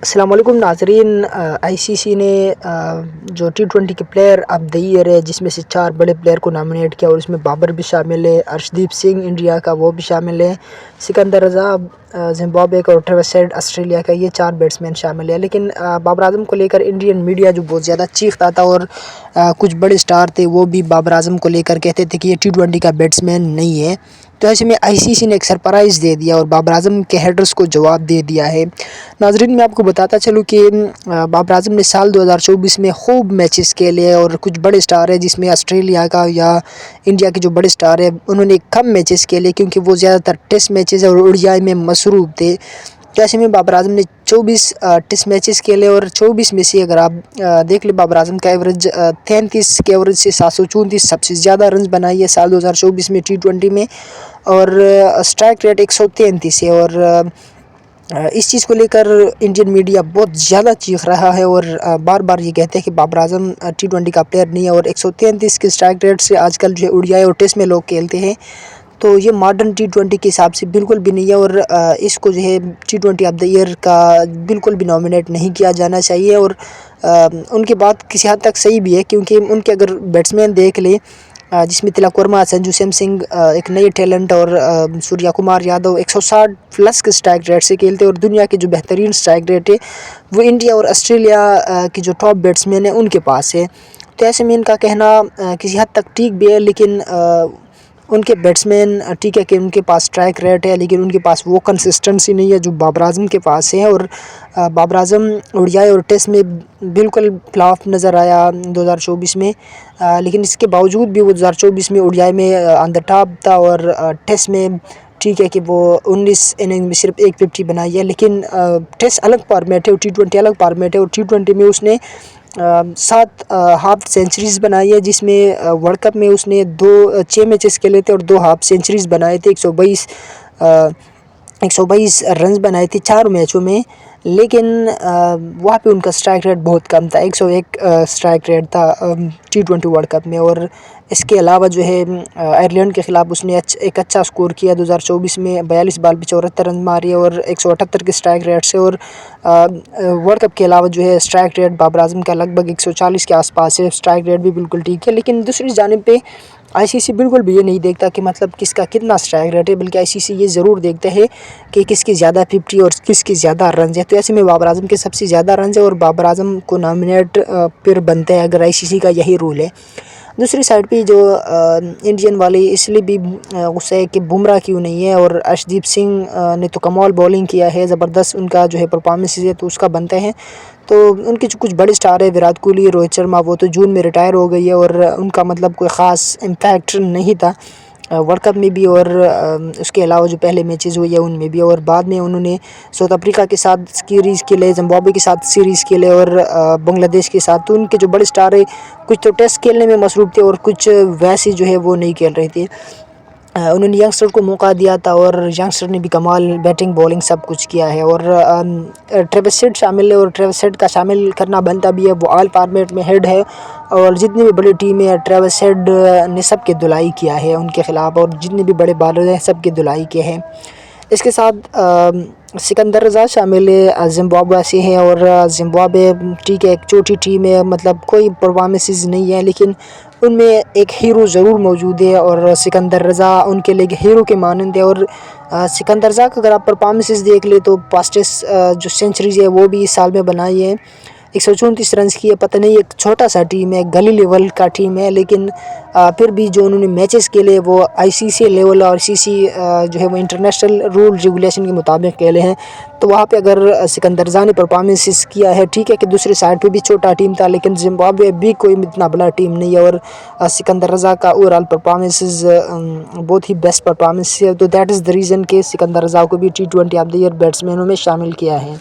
अस्सलाम वालेकुम नाज़रीन। आईसीसी ने जो टी20 के प्लेयर ऑफ द ईयर है जिसमें से 4 बड़े प्लेयर को नॉमिनेट किया और उसमें बाबर भी शामिल है, अर्शदीप सिंह इंडिया का वो भी शामिल है, सिकंदर रज़ा ज़िम्बाब्वे का और ट्रेविस हेड ऑस्ट्रेलिया का, ये 4 बैट्समैन शामिल है। लेकिन बाबर आज़म को लेकर इंडियन मीडिया जो बहुत ज़्यादा चीखता था और कुछ बड़े स्टार थे वो भी बाबर आज़म को लेकर कहते थे कि ये टी20 का बैट्समैन नहीं है। तो ऐसे में आईसीसी ने एक सरप्राइज़ दे दिया और बाबर आज़म के हेडर्स को जवाब दे दिया है। नाज़रीन, मैं आपको बताता चलूँ कि बाबर आज़म ने साल 2024 में खूब मैचेस खेले और कुछ बड़े स्टार हैं जिसमें ऑस्ट्रेलिया का या इंडिया के जो बड़े स्टार हैं उन्होंने कम मैचेस खेले क्योंकि वो ज़्यादातर टेस्ट मैचेस और ओडीआई में मसरूफ़ थे। तो ऐसे में बाबर आज़म ने 24 टेस्ट मैचेस खेले और 24 में से अगर आप देख लें बाबर आज़म का एवरेज 33 के एवरेज से 734 सबसे ज़्यादा रन बनाई है साल 2024 में टी20 में, और स्ट्राइक रेट 133 है। और इस चीज़ को लेकर इंडियन मीडिया बहुत ज़्यादा चीख रहा है और बार बार ये कहते हैं कि बाबर आज़म टी20 का प्लेयर नहीं है। और 133 के स्ट्राइक रेट से आजकल जो है ओडीआई और टेस्ट में लोग खेलते हैं, तो ये मॉडर्न टी20 के हिसाब से बिल्कुल भी नहीं है। और इसको जो है टी20 ऑफ द ईयर का बिल्कुल भी नॉमिनेट नहीं किया जाना चाहिए। और उनकी बात किसी हद तक सही भी है क्योंकि उनके अगर बैट्समैन देख ले जिसमें तिलक वर्मा, संजू सैमसंग एक नए टैलेंट, और सूर्या कुमार यादव 160 प्लस के स्ट्राइक रेट से खेलते हैं और दुनिया के जो बेहतरीन स्ट्राइक रेट है वो इंडिया और ऑस्ट्रेलिया की जो टॉप बैट्समैन है उनके पास है। तो ऐसे में इनका कहना किसी हद तक ठीक भी है, लेकिन उनके बैट्समैन ठीक है कि उनके पास स्ट्राइक रेट है लेकिन उनके पास वो कंसिस्टेंसी नहीं है जो बाबर आज़म के पास है। और बाबर आज़म ओडीआई और टेस्ट में बिल्कुल फ्लॉप नज़र आया 2024 में, लेकिन इसके बावजूद भी वो 2024 में ओडीआई में ऑन द टॉप था। और टेस्ट में ठीक है कि वो 19 इनिंग में सिर्फ 150 बनाई है, लेकिन टेस्ट अलग फॉर्मेट है और टी20 अलग फॉर्मेट है। और टी20 में उसने 7 हाफ सेंचुरीज़ बनाई है, जिसमें वर्ल्ड कप में उसने 6 मैचेस खेले थे और 2 हाफ सेंचुरीज़ बनाए थे। 122 रन्स बनाए थे 4 मैचों में, लेकिन वहाँ पे उनका स्ट्राइक रेट बहुत कम था, 101 स्ट्राइक रेट था टी20 वर्ल्ड कप में। और इसके अलावा जो है आयरलैंड के ख़िलाफ़ उसने एक अच्छा स्कोर किया 2024 में, 42 बॉल पे 74 रन मारे और 178 के स्ट्राइक रेट से। और वर्ल्ड कप के अलावा जो है स्ट्राइक रेट बाबर आज़म का लगभग 140 के आसपास है, स्ट्राइक रेट भी बिल्कुल ठीक है। लेकिन दूसरी जानिब पे आईसीसी बिल्कुल भी ये नहीं देखता कि मतलब किसका कितना स्ट्राइक रेट है, बल्कि आईसीसी ये ज़रूर देखते हैं कि किसकी ज़्यादा 50 और किसकी ज़्यादा रन है। तो ऐसे में बाबर आज़म के सबसे ज़्यादा रन है और बाबर आज़म को नॉमिनेट फिर बनते हैं अगर आईसीसी का यही रूल है। दूसरी साइड पे जो इंडियन वाले इसलिए भी गुस्सा है कि बुमराह क्यों नहीं है, और अर्शदीप सिंह ने तो कमाल बॉलिंग किया है, ज़बरदस्त उनका जो है परफॉर्मेंस है, तो उसका बनते हैं। तो उनके जो कुछ बड़े स्टार है विराट कोहली, रोहित शर्मा, वो तो जून में रिटायर हो गई है और उनका मतलब कोई ख़ास इम्पैक्ट नहीं था वर्ल्ड कप में भी, और उसके अलावा जो पहले मैचेस हुए हैं उनमें भी। और बाद में उन्होंने साउथ अफ्रीका के साथ सीरीज़ खेले, ज़िम्बाब्वे के साथ सीरीज़ खेले और बांग्लादेश के साथ। तो उनके जो बड़े स्टार है कुछ तो टेस्ट खेलने में मसरूफ़ थे और कुछ वैसे जो है वो नहीं खेल रहे थे। उन्होंने यंगस्टर को मौका दिया था और यंगस्टर ने भी कमाल बैटिंग बॉलिंग सब कुछ किया है। और ट्रेविस हेड शामिल है और ट्रेविस हेड का शामिल करना बनता भी है, वो ऑल फॉर्मेट में हेड है और जितनी भी बड़ी टीम है ट्रेविस हेड ने सब के धुलाई किया है उनके ख़िलाफ़, और जितने भी बड़े बॉलर हैं सब के धुलाई किए हैं। इसके साथ सिकंदर रज़ा शामिल है, ज़िम्बाब्वे से है और ज़िम्बाब्वे ठीक है एक छोटी टीम है, मतलब कोई परफॉर्मेंसेस नहीं है, लेकिन उनमें एक हीरो ज़रूर मौजूद है और सिकंदर रज़ा उनके लिए हीरो के मानंद है। और सिकंदर रज़ा का अगर आप परफॉर्मेंसेस देख ले तो फास्टेस्ट जो सेंचुरीज़ है वो भी इस साल में बनाई है, 134 रन की है। पता नहीं एक छोटा सा टीम है, गली लेवल का टीम है, लेकिन फिर भी जो उन्होंने मैचेस खेले वो आईसीसी लेवल और सीसी जो है वो इंटरनेशनल रूल रेगुलेशन के मुताबिक खेले हैं। तो वहाँ पे अगर सिकंदर रज़ा ने परफॉर्मेंसेस किया है, ठीक है कि दूसरी साइड पे भी छोटा टीम था, लेकिन ज़िम्बाब्वे भी कोई इतना बड़ा टीम नहीं है और सिकंदर रज़ा का ओवरऑल परफॉर्मेंसेस बहुत ही बेस्ट परफॉर्मेंस है। तो दैट इज़ द रीज़न कि सिकंदर रज़ा को भी टी20 ऑफ द ईयर बैट्समैनों में शामिल किया है।